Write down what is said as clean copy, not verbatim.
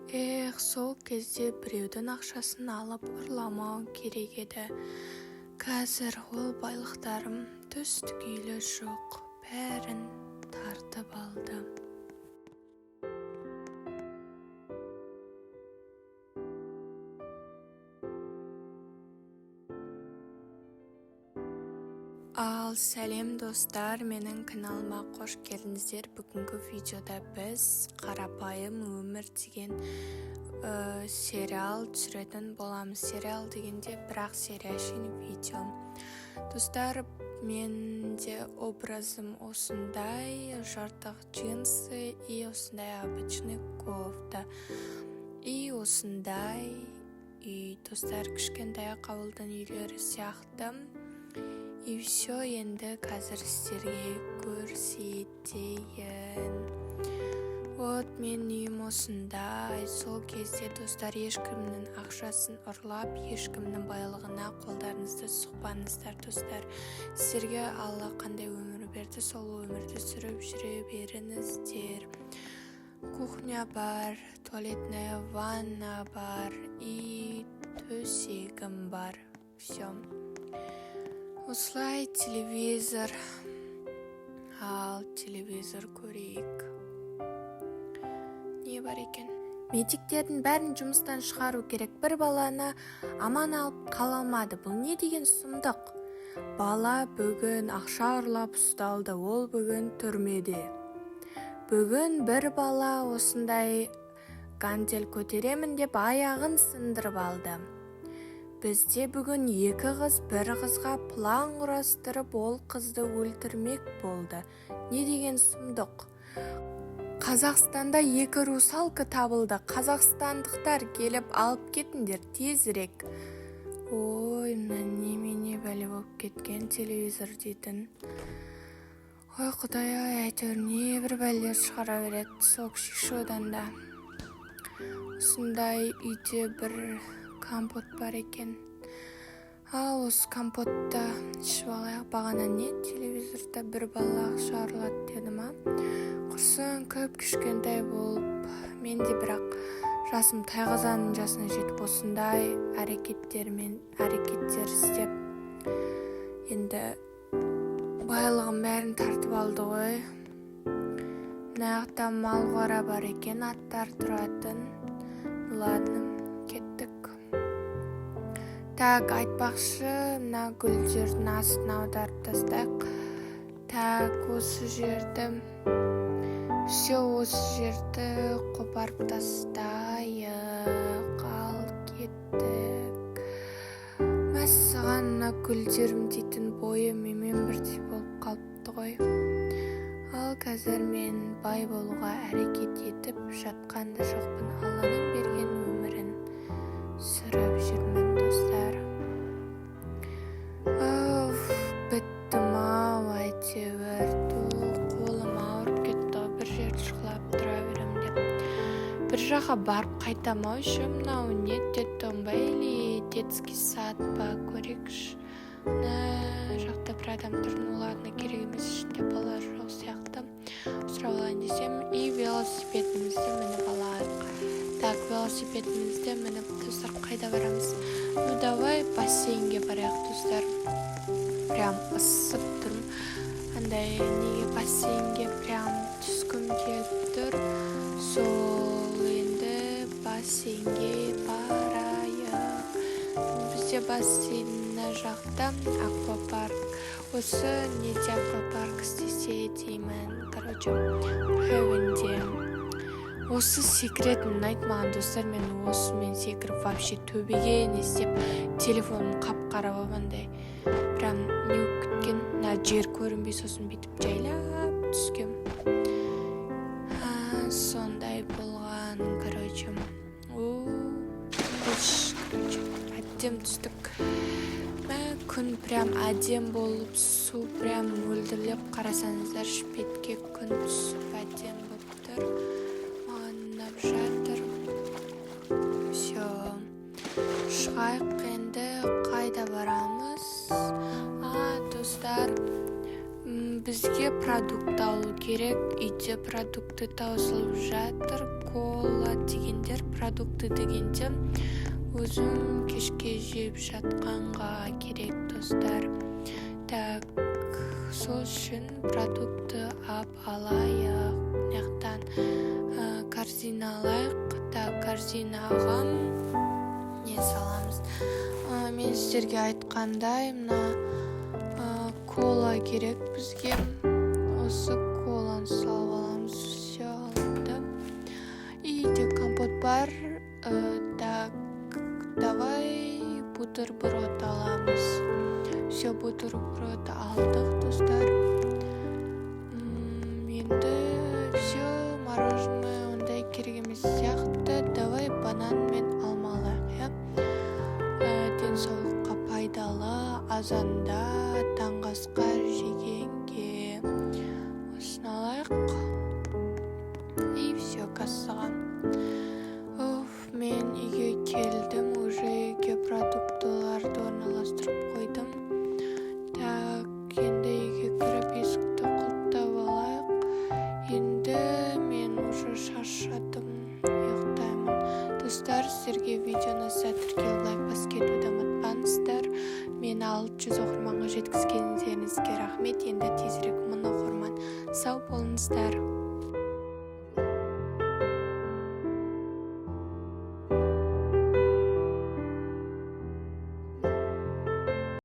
Сол кезде біреудің ақшасын алып ұрламау керек еді. Қазір ол байлықтарым түстігейлі жоқ, бәрін тартып алды. Ал сәлем достар, менің каналыма қош келдіңіздер. Бүгінгі видеода біз қарапайым өмір деген сериал түсіретін боламыз. Сериал дегенде бірақ серия үшін видео. Достар, менде образым осындай, жыртық джинсы и осындай обычный кофта. И осындай үй, достар, кішкентай ауылдың үйлері сияқты. И все, енді қазір сіздерге көрсетейін. Вот мен үйім осындай. Сол кезде достар, ешкімнің ақшасын ұрлап, ешкімнің байлығына қолдарыңызды сұқпаңыздар, достар. Сіздерге Алла қандай өмір берді, сол өмірді сүріп жүре беріңіздер. Кухня бар, туалетная ванна бар и төсегім бар. Все. Осылай телевизор. Ал телевизор көрейік. Не бар екен? Медиктердің бәрін жұмыстан шығару керек. Бір баланы аман алып қала алмады. Бұл не деген сұмдық? Бала бүгін ақша ұрлап ұсталды. Ол бүгін түрмеде. Бүгін бір бала осындай гандель көтеремін деп аяғын сындырып алды. Бізде бүгін екі қыз бір қызға план құрастырып, ол қызды өлтірмек болды. Не деген сұмдық? Қазақстанда екі русалка табылды. Қазақстандықтар келіп алып кетіңдер тезірек. Ой, немене бәле болып кеткен телевизор дейтін. Ой, Құдай-ай, әйтеуір не бір бәлелер шығара береді сол шишодан да. Осындай үйде бір компот бар екен. Ал осы компотта ішіп алайық. Бағана не? Телевизорда бір бала ақша ұрлады деді ма? Құрсын көп кішкентай болып, мен де бірақ жасым тайқазанның жасына жетіп осындай әрекеттер істеп, енді байлығым бәрін тартып алды ғой. Наяқта мал қора бар екен, аттар тұратын. Ладно, кеттік. Так, айтпақшы, мына гүлдердің астын аударып тастайық. Так, осы жерді, все осы жерді қопарып тастайық. Ал кеттік. Мәссаған, мына гүлдерім дейтін бойы менімен бірдей болып қалыпты ғой. Ал қазір мен бай болуға әрекет етіп жатқанды жоқпын. Алланың берген өмірін сүріп жүрмін, достар. Біттім-ау, әйтеуір. Қолым ауырып кетті, бір жерді шықлап тұра берем деп. Бір жаққа барып қайтам-ау, мынау не деттім ба, или детский сад ба, көрекші. Мына жақта бір адам тұрын, оларына керек емес, ішінде бала жоқ сияқты. Сұрап алайын десем, и велосипедімізді мініп алайық. Так, велосипедімізді мініп, достар, қайда барамыз? Ну, давай бассейнге барайық, достар. Прям ысып тұрмын. Андай неге бассейнге прям түскім келіп тұр. Сол енді бассейнге барайық. Бізде бассейнна жақта аквапарк. Осы неде аквапарк істесе деймін. Короче, әуінде. Осы секретін айтмаған, достар, мен осымен секіріп вообще төбеге не істеп, телефонын қап-қара болғандай. Прям не өкіткен, жер көрінбей, сосын бетіп жайлап түскем. Сондай болған, короче. Әдем түстік. Күн прям әдем болып, су прям мөлдірлеп, қарасаңыздар, шпетке күн түсіп әдем болып тұр. Маған ұнап жатыр. Все. Шығайық енді, қайда барамыз? Достар, бізге продукт алу керек. Үйде продукты таусылып жатыр. Кола дегендер продукты дегенде өзім кешке жеп жатқанға керек достар. Так, сол үшін продукты алайық. Яқтан корзина алайық. Так, корзинаға не саламыз? Мен сіздерге айтқандай, мына кола керек бізге. Осы коланы салып аламыз. Все алды. Үйде компот бар. Так, давай бутерброд аламыз. Все, бутерброд алдық достар. Енді все, мороженое ондай керек емес сияқты. Давай банан мен алма алайық, денсаулыққа пайдалы, азанда таңғы асқа жегенге. Осыны алайық. И все, кассаға. Мен үйге келдім, уже үйге продуктыларды орналастырып қойдым. Так, енді үйге кіріп есікті құлыптап алайық. Енді мен уже шаршадым, ұйықтаймын. Достар, сіздерге видеоны тіркеліп лайк басып кетуді ұмытпаңыздар. Мені 600 оқырманға жеткізгендеріңізге рахмет. Енді тезірек 1000 оқырман. Сау болыңыздар.